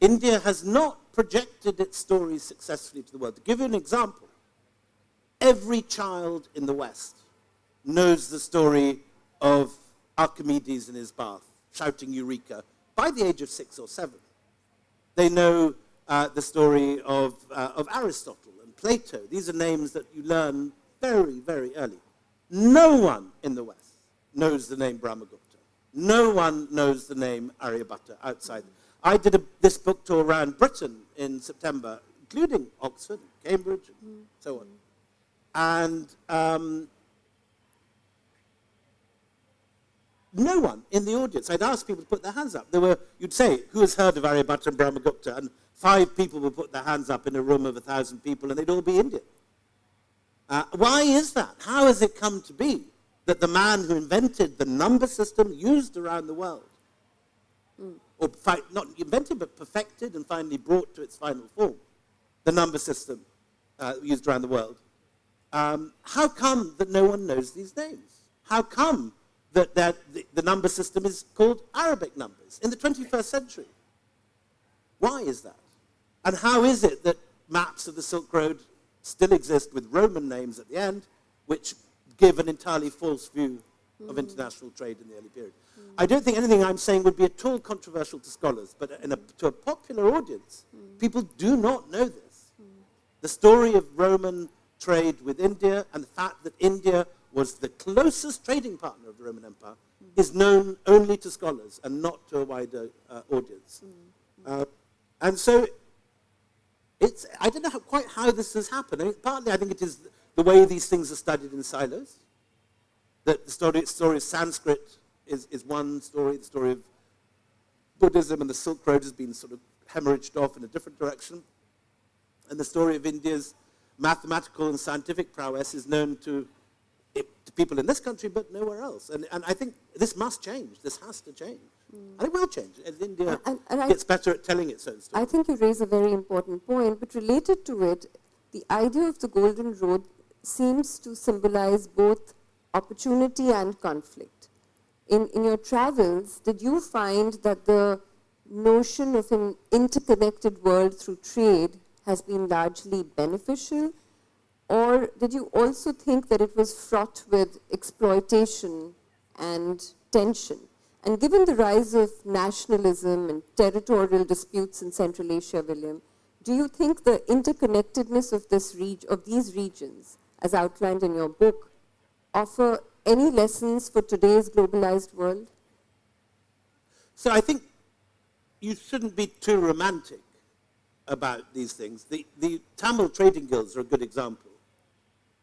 India has not projected its stories successfully to the world. To give you an example, every child in the West knows the story of Archimedes in his bath, shouting Eureka, by the age of 6 or 7. They know the story of Aristotle and Plato. These are names that you learn very, very early. No one in the West knows the name Brahmagupta. No one knows the name Aryabhatta outside. I did this book tour around Britain in September, including Oxford, Cambridge, and so on. And no one in the audience. I'd ask people to put their hands up. You'd say, who has heard of Aryabhatta and Brahmagupta? And 5 people would put their hands up in a room of 1,000 people, and they'd all be Indian. Why is that? How has it come to be that the man who invented the number system used around the world, or not invented but perfected and finally brought to its final form, the number system used around the world, how come that no one knows these names? How come that the number system is called Arabic numbers in the 21st century? Why is that? And how is it that maps of the Silk Road still exist with Roman names at the end, which give an entirely false view of international trade in the early period? I don't think anything I'm saying would be at all controversial to scholars, but to a popular audience, people do not know this. The story of Roman trade with India and the fact that India was the closest trading partner of the Roman Empire is known only to scholars and not to a wider audience. And so I don't know quite how this has happened. I mean, partly I think it is the way these things are studied in silos. That the story of Sanskrit is one story. The story of Buddhism and the Silk Road has been sort of hemorrhaged off in a different direction. And the story of India's mathematical and scientific prowess is known to people in this country, but nowhere else. And I think this must change. This has to change. And it will change as India gets better at telling its own story. I think you raise a very important point, but related to it, the idea of the Golden Road seems to symbolize both opportunity and conflict. In your travels, did you find that the notion of an interconnected world through trade has been largely beneficial? Or did you also think that it was fraught with exploitation and tension? And given the rise of nationalism and territorial disputes in Central Asia, William, do you think the interconnectedness of these regions, as outlined in your book, offer any lessons for today's globalized world? So I think you shouldn't be too romantic about these things. The Tamil trading guilds are a good example.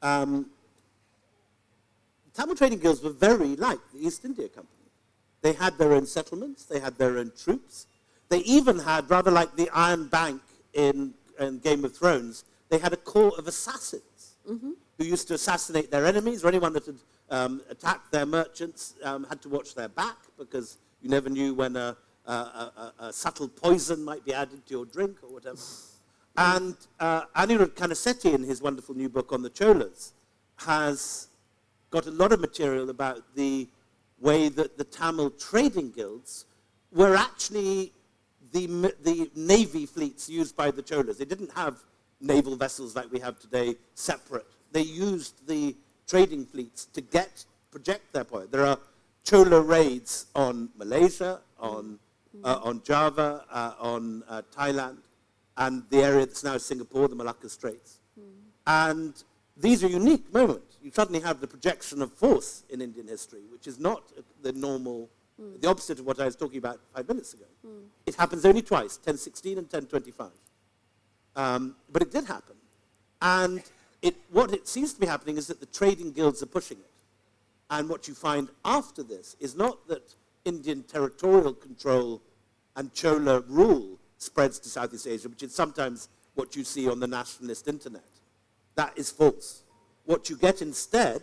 Tamil trading guilds were very like the East India Company. They had their own settlements, they had their own troops. They even had, rather like the Iron Bank in Game of Thrones, they had a corps of assassins who used to assassinate their enemies, or anyone that had attacked their merchants had to watch their back, because you never knew when a subtle poison might be added to your drink or whatever. And Anirudh Kanasetti, in his wonderful new book on the Cholas, has got a lot of material about the way that the Tamil trading guilds were actually the navy fleets used by the Cholas. They didn't have naval vessels like we have today separate. They used the trading fleets to project their power. There are Chola raids on Malaysia, on Java, on Thailand, and the area that's now Singapore, the Malacca Straits. And these are unique moments. You suddenly have the projection of force in Indian history, which is not the normal, the opposite of what I was talking about 5 minutes ago. It happens only twice, 1016 and 1025. But it did happen. And what it seems to be happening is that the trading guilds are pushing it. And what you find after this is not that Indian territorial control and Chola rule spreads to Southeast Asia, which is sometimes what you see on the nationalist internet. That is false. What you get instead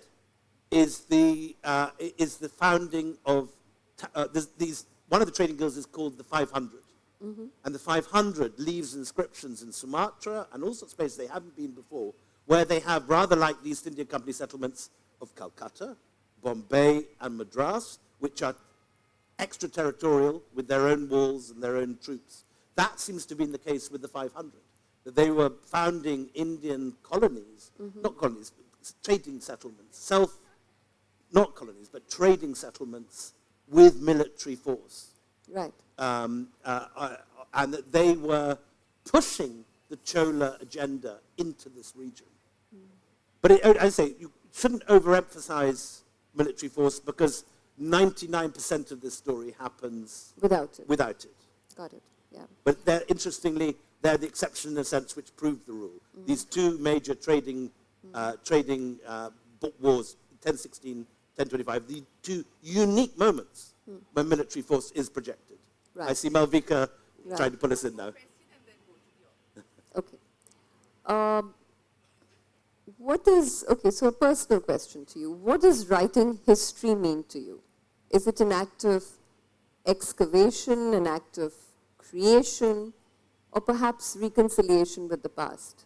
is the founding of one of the trading guilds is called the 500. And the 500 leaves inscriptions in Sumatra and all sorts of places they haven't been before, where they have, rather like the East India Company settlements of Calcutta, Bombay, and Madras, which are extraterritorial with their own walls and their own troops. That seems to have been the case with the 500, that they were founding Indian colonies, not colonies, but trading settlements, not colonies, but trading settlements with military force. Right. And that they were pushing the Chola agenda into this region. But I say, you shouldn't overemphasize military force because 99% of this story happens Without it. without it. Got it. Yeah. But interestingly, they're the exception in a sense which proved the rule. These two major trading wars, 1016, 1025, the two unique moments when military force is projected. Right. I see Malvika trying to pull us in now. Okay. So a personal question to you. What does writing history mean to you? Is it an act of excavation, an act of creation, or perhaps reconciliation with the past?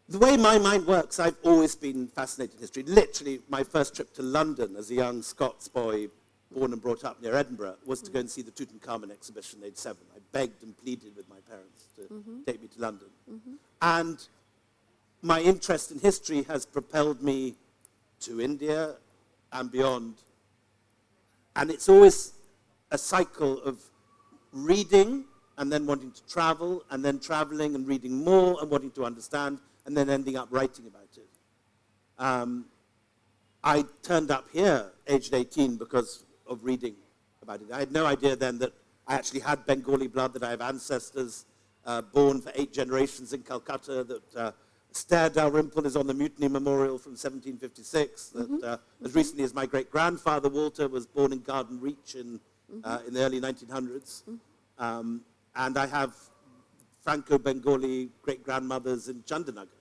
The way my mind works, I've always been fascinated in history. Literally, my first trip to London as a young Scots boy, born and brought up near Edinburgh, was to go and see the Tutankhamun exhibition, age 7. I begged and pleaded with my parents to take me to London. And my interest in history has propelled me to India and beyond. And it's always a cycle of reading and then wanting to travel, and then traveling and reading more and wanting to understand, and then ending up writing about it. I turned up here, aged 18, because of reading about it. I had no idea then that I actually had Bengali blood, that I have ancestors born for 8 generations in Calcutta, that Stair Dalrymple is on the Mutiny Memorial from 1756, that as recently as my great-grandfather Walter was born in Garden Reach in the early 1900s. And I have Franco-Bengali great-grandmothers in Chandanagar.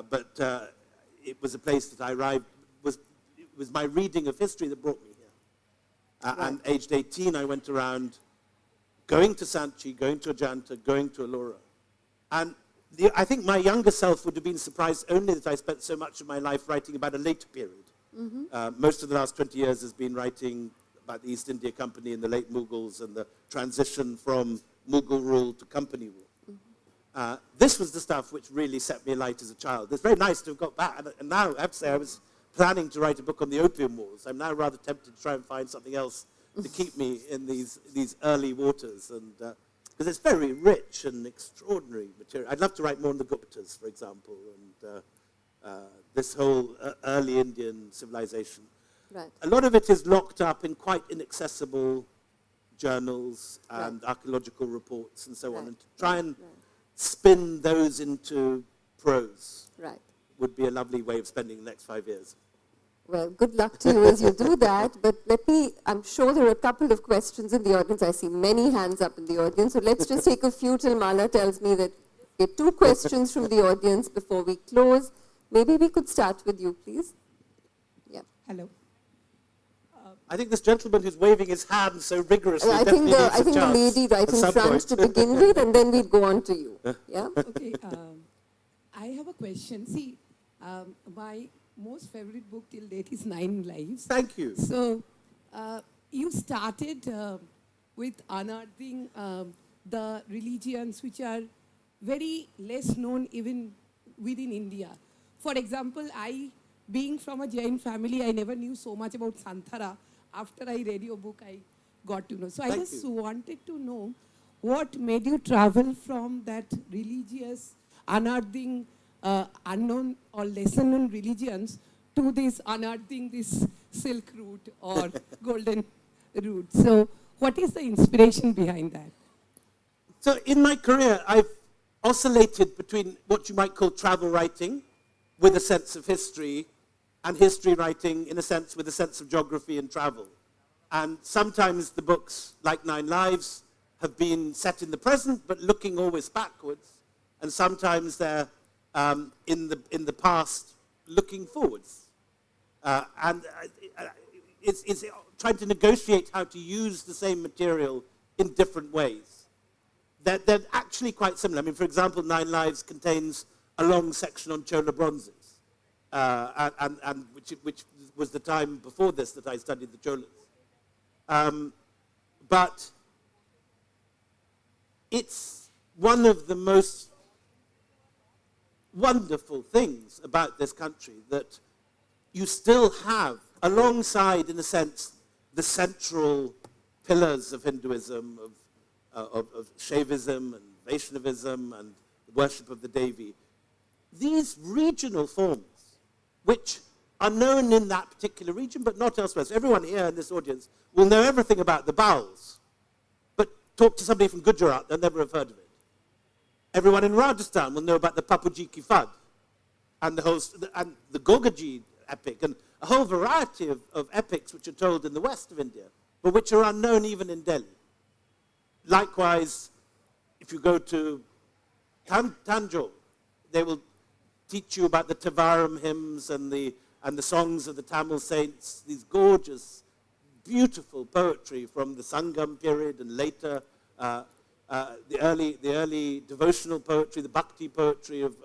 But it was a place that I arrived, it was my reading of history that brought me here. Right. And aged 18, I went around going to Sanchi, going to Ajanta, going to Ellora. And I think my younger self would have been surprised only that I spent so much of my life writing about a later period. Most of the last 20 years has been writing about the East India Company and the late Mughals and the transition from Mughal rule to company rule. This was the stuff which really set me alight as a child. It's very nice to have got back, and now I have to say I was planning to write a book on the Opium Wars. I'm now rather tempted to try and find something else to keep me in these early waters, and because it's very rich and extraordinary material. I'd love to write more on the Guptas, for example, and this whole early Indian civilization. Right. A lot of it is locked up in quite inaccessible journals and archaeological reports and so on, and to try and spin those into prose would be a lovely way of spending the next 5 years. Well, good luck to you as you do that, but I'm sure there are a couple of questions in the audience. I see many hands up in the audience, so let's just take a few till Mala tells me that we have 2 questions from the audience before we close. Maybe we could start with you, please. Yeah. Hello. I think this gentleman who's waving his hand so rigorously I think the lady right in front to begin with, and then we'd go on to you. Yeah? Okay. I have a question. See, my most favorite book till date is 9 Lives. Thank you. So, you started with unearthing the religions which are very less known even within India. For example, being from a Jain family, I never knew so much about Santhara. After I read your book, I got to know. So I just wanted to know what made you travel from that religious, unearthing unknown or lesser known religions to this unearthing this Silk Route or Golden Route. So what is the inspiration behind that? So in my career, I've oscillated between what you might call travel writing with a sense of history, and history writing in a sense with a sense of geography and travel. And sometimes the books, like 9 Lives, have been set in the present but looking always backwards, and sometimes they're in the past looking forwards. And it's trying to negotiate how to use the same material in different ways. They're actually quite similar. I mean, for example, 9 Lives contains a long section on Chola bronzes. And which was the time before this that I studied the Cholas. But it's one of the most wonderful things about this country that you still have, alongside, in a sense, the central pillars of Hinduism, of Shaivism and Vaishnavism and the worship of the Devi. These regional forms, which are known in that particular region but not elsewhere. So everyone here in this audience will know everything about the Bauls, but talk to somebody from Gujarat, they'll never have heard of it. Everyone in Rajasthan will know about the Papuji ki Fad and the Gogaji epic and a whole variety of epics which are told in the west of India, but which are unknown even in Delhi. Likewise, if you go to Tanjore, they will teach you about the Tevaram hymns and the songs of the Tamil saints, these gorgeous, beautiful poetry from the Sangam period and later, the early devotional poetry, the bhakti poetry of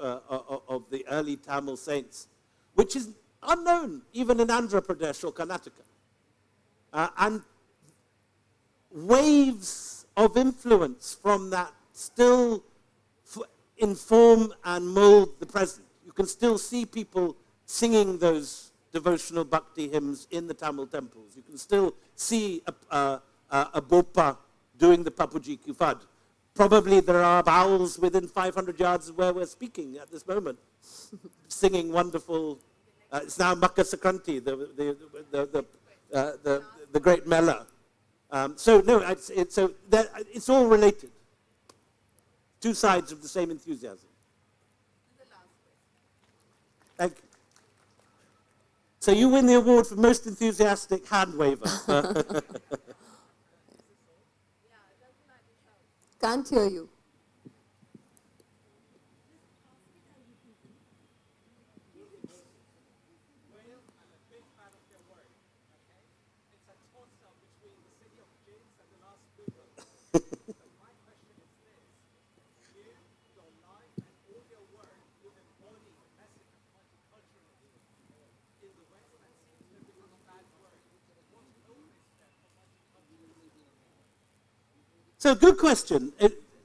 the early Tamil saints, which is unknown even in Andhra Pradesh or Karnataka. And waves of influence from that still inform and mold the present. You can still see people singing those devotional bhakti hymns in the Tamil temples. You can still see a Bopa doing the Papuji ki Fad. Probably there are Bauls within 500 yards of where we're speaking at this moment, singing wonderful. It's now Makar Sakranti, the great Mela. So no, it's all related. Two sides of the same enthusiasm. Thank you. So you win the award for most enthusiastic hand waver. Can't hear you. So, good question.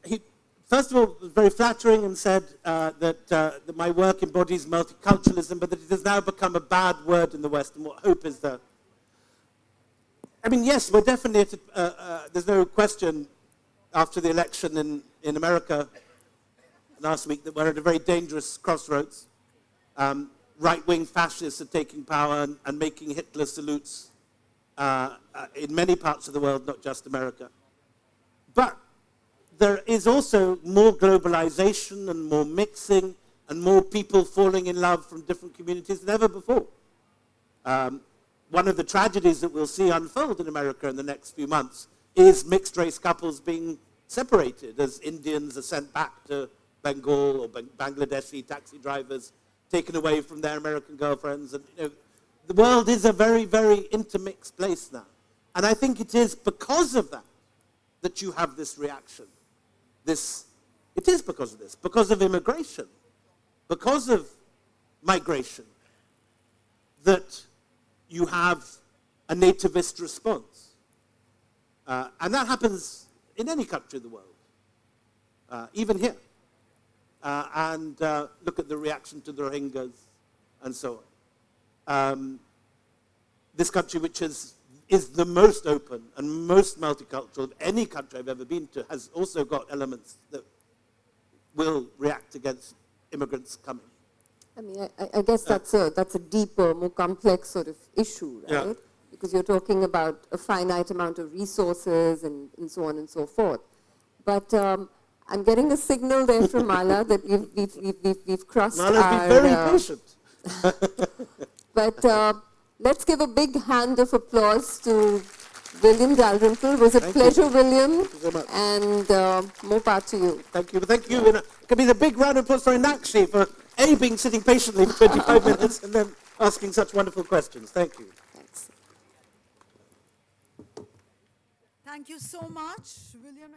He, first of all, was very flattering and said that my work embodies multiculturalism, but that it has now become a bad word in the West, and what hope is there? I mean, yes, we're definitely, there's no question after the election in America last week that we're at a very dangerous crossroads. Right-wing fascists are taking power and making Hitler salutes in many parts of the world, not just America. But there is also more globalization and more mixing and more people falling in love from different communities than ever before. One of the tragedies that we'll see unfold in America in the next few months is mixed-race couples being separated as Indians are sent back to Bengal or Bangladeshi taxi drivers taken away from their American girlfriends. And, the world is a very, very intermixed place now. And I think it is because of that you have this reaction. It is because of this, because of immigration, because of migration, that you have a nativist response. And that happens in any country of the world, even here. And look at the reaction to the Rohingyas and so on. This country, which is the most open and most multicultural of any country I've ever been to, has also got elements that will react against immigrants coming. I mean, I guess that's a deeper, more complex sort of issue, right? Yeah. Because you're talking about a finite amount of resources and so on and so forth. But I'm getting a signal there from Mala that we've crossed Mala's been very patient. But let's give a big hand of applause to William Dalrymple. It was a pleasure, William. Thank you so much. And more power to you. Thank you. Thank you. It could be the big round of applause for Inakshi for being sitting patiently for 25 minutes and then asking such wonderful questions. Thank you. Thanks. Thank you so much, William.